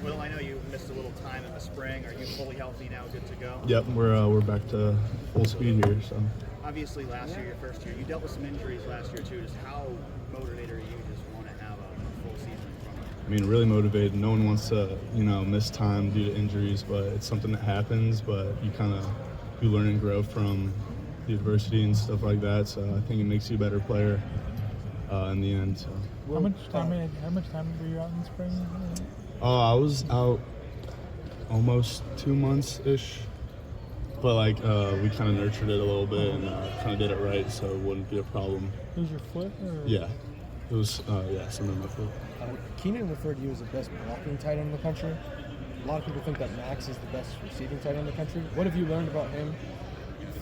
Will, I know you missed a little time in the spring. Are you fully healthy now, good to go? Yep, we're back to full speed here. So Obviously, last year, your first year, you dealt with some injuries last year too. Just how motivated are you just want to have a full season in front of you? I mean, really motivated. No one wants to miss time due to injuries, but it's something that happens. But you learn and grow from the adversity and stuff like that. So I think it makes you a better player in the end. So. How much time were you out in the spring? I was out almost 2 months ish, but we kind of nurtured it a little bit and kind of did it right, so it wouldn't be a problem. It was your foot? Or? Yeah, it was something in my foot. Keenan referred to you as the best blocking tight end in the country. A lot of people think that Max is the best receiving tight end in the country. What have you learned about him?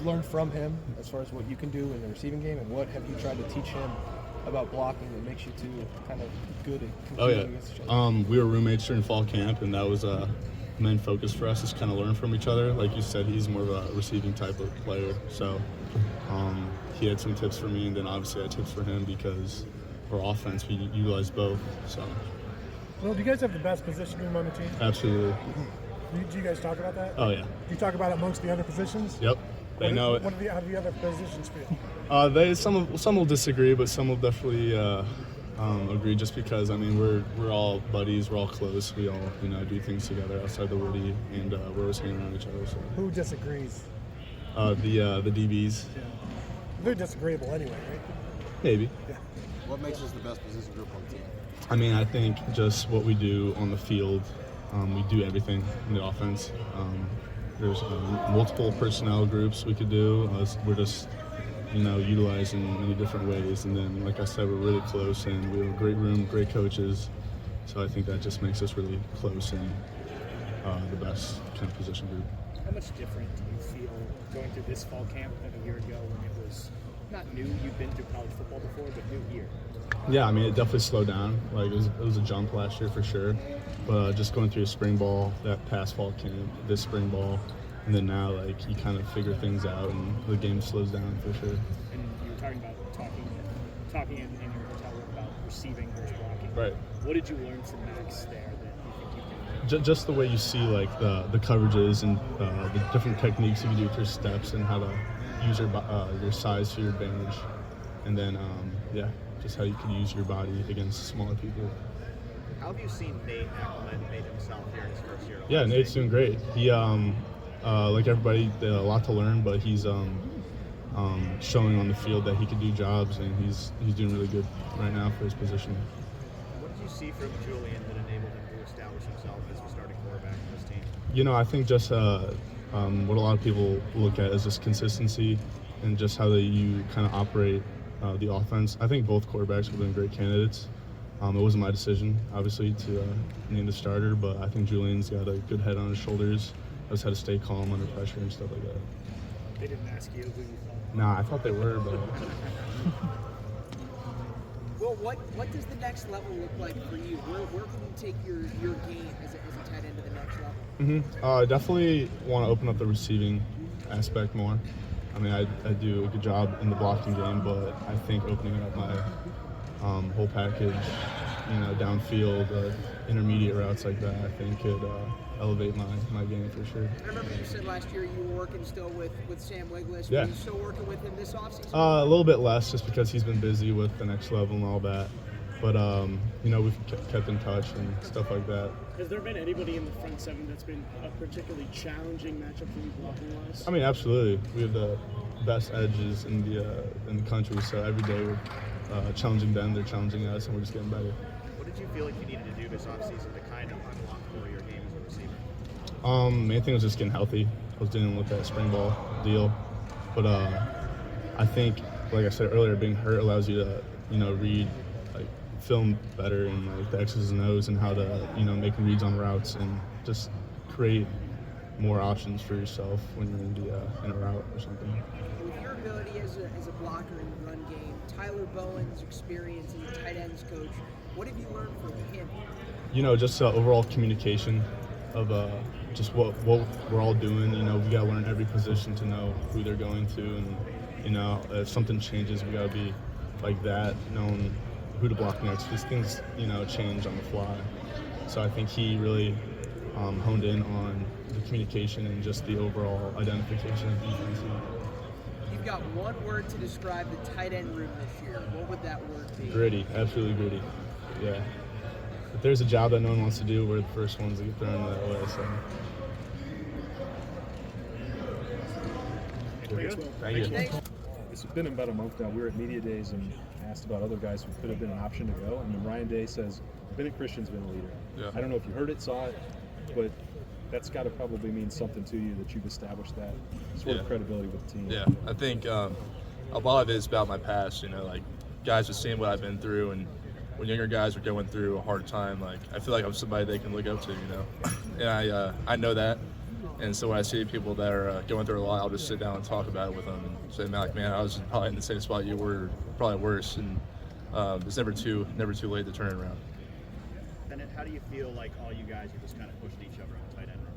Learned from him as far as what you can do in the receiving game, and what have you tried to teach him about blocking that makes you two kind of good at competing against each other? We were roommates during fall camp, and that was a main focus for us, is kind of learn from each other. Like you said, he's more of a receiving type of player, so he had some tips for me, and then obviously I had tips for him because for offense we utilize both. So. Well, do you guys have the best position room on the team? Absolutely. Do you guys talk about that? Oh yeah. Do you talk about it amongst the other positions? Yep. They know it. How do the other positions feel? Some will disagree, but some will definitely agree. Just because we're all buddies, we're all close. We all do things together outside the Woody, and we're always hanging around each other. So. Who disagrees? The DBs. Yeah. They're disagreeable anyway, right? Maybe. Yeah. What makes us the best position group on the team? I think just what we do on the field. We do everything in the offense. There's multiple personnel groups we could do. We're just, utilizing many different ways. And then, like I said, we're really close, and we have a great room, great coaches. So I think that just makes us really close and the best kind of position group. How much different do you feel going through this fall camp than a year ago when it was not new? You've been through college football before, but new here. Yeah, it definitely slowed down. It was a jump last year for sure. But just going through spring ball, that past fall camp, this spring ball, and then now, you kind of figure things out, and the game slows down for sure. And you were talking about talking in your hotel room about receiving versus blocking. Right. What did you learn from Max there that you think you can? Just the way you see the coverages and the different techniques you can do with your steps and how to use your size to your advantage, and then just how you can use your body against smaller people. How have you seen Nate acclimate himself here in his first year? Yeah, Nate's doing great. He like everybody, a lot to learn, but he's showing on the field that he can do jobs, and he's doing really good right now for his position. What did you see from Julian that enabled him to establish himself as the starting quarterback of this team? I think just what a lot of people look at is just consistency and just how you kind of operate the offense. I think both quarterbacks have been great candidates. It wasn't my decision, obviously, to name the starter, but I think Julian's got a good head on his shoulders. Knows how to stay calm under pressure and stuff like that. They didn't ask you who you thought. Nah, I thought they were, but. Well, what does the next level look like for you? Where can you take your game as a tight end to the next level? I definitely want to open up the receiving aspect more. I do a good job in the blocking game, but I think opening up my whole package, downfield, intermediate routes like that, I think could elevate my game for sure. I remember you said last year you were working still with Sam Wiglis. Yeah. Are you still working with him this offseason? A little bit less, just because he's been busy with the next level and all that. But we've kept in touch and stuff like that. Has there been anybody in the front seven that's been a particularly challenging matchup for you blocking-wise? Absolutely. We have the best edges in the country, so every day we're challenging them, they're challenging us, and we're just getting better. What did you feel like you needed to do this offseason to kind of unlock more of your game as a receiver? Main thing was just getting healthy. I was dealing with that spring ball deal, but I think, like I said earlier, being hurt allows you to read film better and the X's and O's and how to make reads on routes and just create more options for yourself when you're in a route or something. With your ability as a blocker in the run game, Tyler Bowen's experience as a tight ends coach, what have you learned from him? Just overall communication of just what we're all doing. We got to learn every position to know who they're going to, and if something changes, we got to be like that, knowing who to block next. These things, change on the fly. So I think he really honed in on the communication and just the overall identification of defense. You've got one word to describe the tight end room this year. What would that word be? Gritty, absolutely gritty. Yeah. If there's a job that no one wants to do, we're the first ones to get thrown that way. So. Thank you. Thanks. It's been about a month now. We were at Media Days and asked about other guys who could have been an option to go. And then Ryan Day says, Bennett Christian's been a leader. Yeah. I don't know if you heard it, saw it, but that's got to probably mean something to you that you've established that sort of credibility with the team. Yeah, I think a lot of it is about my past, like guys have seen what I've been through, and when younger guys are going through a hard time, like I feel like I'm somebody they can look up to, and I know that. And so when I see people that are going through a lot, I'll just sit down and talk about it with them and say, man, I was probably in the same spot you were, probably worse. And it's never too late to turn it around. Bennett, how do you feel like all you guys are just kind of pushing each other on the tight end room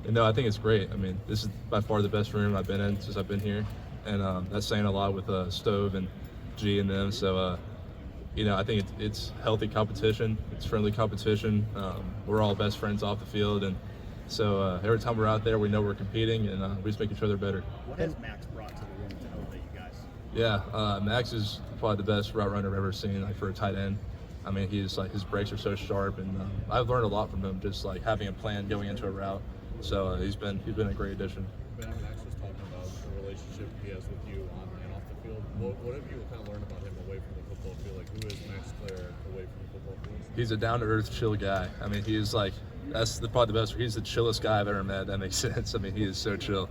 right now? I think it's great. I mean, this is by far the best room I've been in since I've been here. And that's saying a lot with Stove and G and them. So, I think it's healthy competition. It's friendly competition. We're all best friends off the field. And so every time we're out there, we know we're competing, and we just make each other better. What has Max brought to the room to elevate you guys? Yeah, Max is probably the best route runner I've ever seen, for a tight end. I mean, his brakes are so sharp, and I've learned a lot from him, just having a plan going into a route. So he's been a great addition. Max was talking about the relationship he has with you on and off the field. What have you kind of learned about him away from the football field? Like, who is Max Clare away from the football field? He's a down-to-earth, chill guy. I mean, he's probably the best. He's the chillest guy I've ever met. That makes sense. I mean, he is so chill.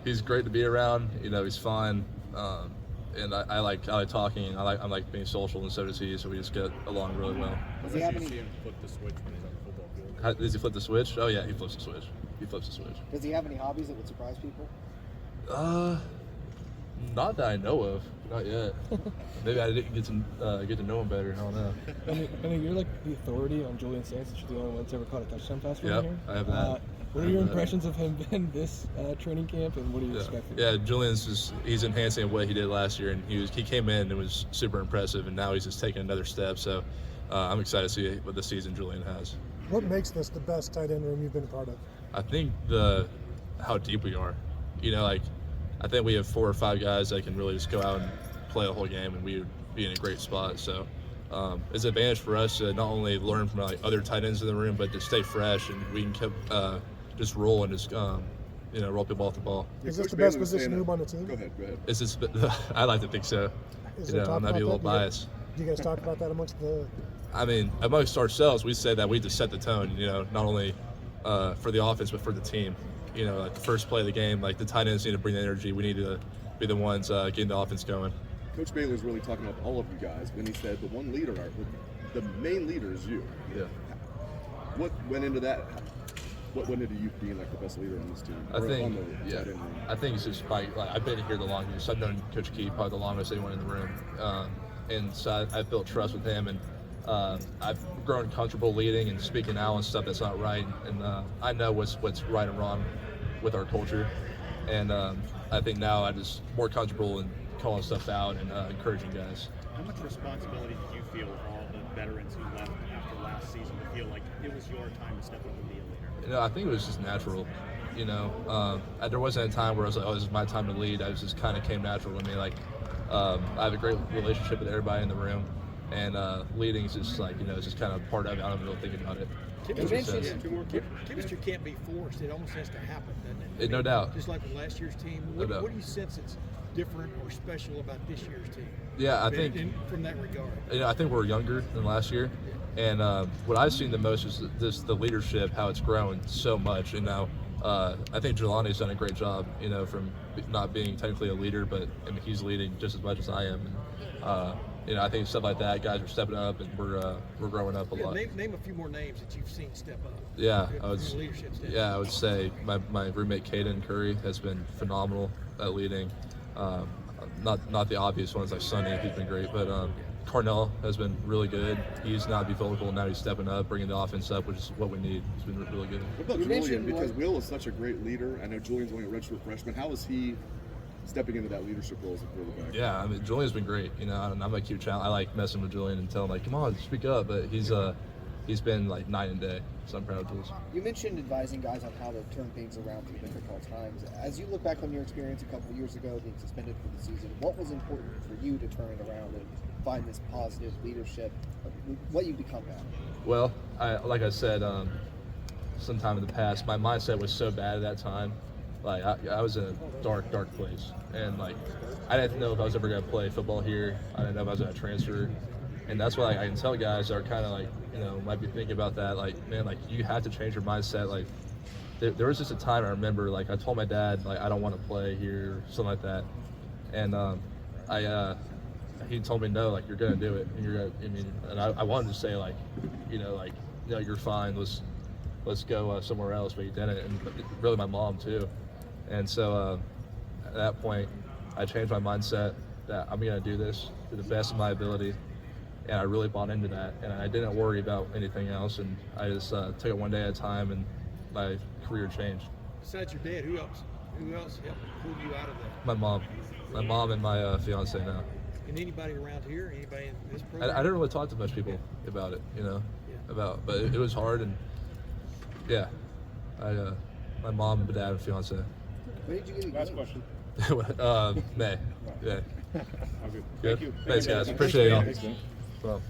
He's great to be around. He's fun, and I like talking. I like being social, and so does he. So we just get along really well. Does he have any? See him flip the switch when he's on the football field? Does he flip the switch? Oh yeah, he flips the switch. Does he have any hobbies that would surprise people? Not that I know of. Not yet. Maybe I didn't get to know him better. I don't know. And you're like the authority on Julian Saints. You're the only one that's ever caught a touchdown pass from Yep, here. I have that. What are your impressions of him in this training camp, and what do you expect from him? Yeah, Julian's he's enhancing what he did last year, and he came in and was super impressive, and now he's just taking another step. So I'm excited to see what the season Julian has. What makes this the best tight end room you've been a part of? I think how deep we are. I think we have 4 or 5 guys that can really just go out and play the whole game, and we would be in a great spot. So it's an advantage for us to not only learn from other tight ends in the room, but to stay fresh, and we can keep just roll and just roll people off the ball. Is this the best position group on the team? Go ahead. Is this? I like to think so. I might be a little biased. Do you guys talk about that amongst the? I mean, amongst ourselves, we say that we just set the tone. Not only for the offense but for the team. The first play of the game, the tight ends need to bring the energy. We need to be the ones getting the offense going. Coach Baylor's really talking about all of you guys when he said the main leader is you. Yeah. What went into that? What went into you being the best leader on this team? I think it's just I've been here the longest. I've known Coach Key probably the longest anyone in the room, and so I've built trust with him, and I've grown comfortable leading and speaking out on stuff that's not right, and I know what's right and wrong with our culture, and I think now I'm just more comfortable in calling stuff out and encouraging guys. How much responsibility did you feel with all the veterans who left after last season to feel like it was your time to step up and be a leader? I think it was just natural. There wasn't a time where I was like, oh, this is my time to lead. I was just kind of came natural to me. I have a great relationship with everybody in the room, and leading is just it's just kind of part of it. I don't really think about it. Chemistry can't be forced. It almost has to happen, doesn't it? No doubt. Just like with last year's team. What do you sense that's different or special about this year's team? Yeah, I think from that regard. I think we're younger than last year, and what I've seen the most is just the leadership, how it's grown so much. And now I think Jelani's done a great job. From not being technically a leader, but he's leading just as much as I am. And I think stuff like that, guys are stepping up, and we're growing up a lot. Name a few more names that you've seen step up. Yeah, I would say my roommate Caden Curry has been phenomenal at leading. Not the obvious ones like Sonny, he's been great, but Carnell has been really good. He's not be vocal, now he's stepping up, bringing the offense up, which is what we need. He's been really good. What about Julian? Because Will is such a great leader. I know Julian's only a redshirt freshman. How is he stepping into that leadership role as a quarterback? Yeah, I mean, Julian's been great. You know, and I'm gonna keep challenging. I like messing with Julian and telling him like, come on, speak up. But he's been like night and day. So I'm proud of Jules. You mentioned advising guys on how to turn things around through difficult times. As you look back on your experience a couple of years ago, being suspended for the season, what was important for you to turn it around and find this positive leadership? What you become now? Well, like I said, sometime in the past, my mindset was so bad at that time. Like I was in a dark place, and like I didn't know if I was ever gonna play football here. I didn't know if I was gonna transfer, and that's why I can tell guys that are kind of like, you know, might be thinking about that. Like, man, like you have to change your mindset. Like there was just a time I remember, like I told my dad, like I don't want to play here, or something like that, and he told me no, like you're gonna do it, and you're gonna. I mean, and I wanted to say like, you know, you're fine. Let's go somewhere else, but he didn't, and really my mom too. And so at that point, I changed my mindset that I'm gonna do this to the best of my ability, and I really bought into that, and I didn't worry about anything else, and I just took it one day at a time, and my career changed. Besides your dad, who else helped pull you out of that? My mom and my fiance now. And anybody around here, anybody in this program? I didn't really talk to much people about it, you know, but it was hard, and yeah, my mom, and dad, and fiance. Where did you get it? Last question. May. Yeah. Okay. Good. Thank you. Thanks, guys. Appreciate y'all. Thanks, man. Well.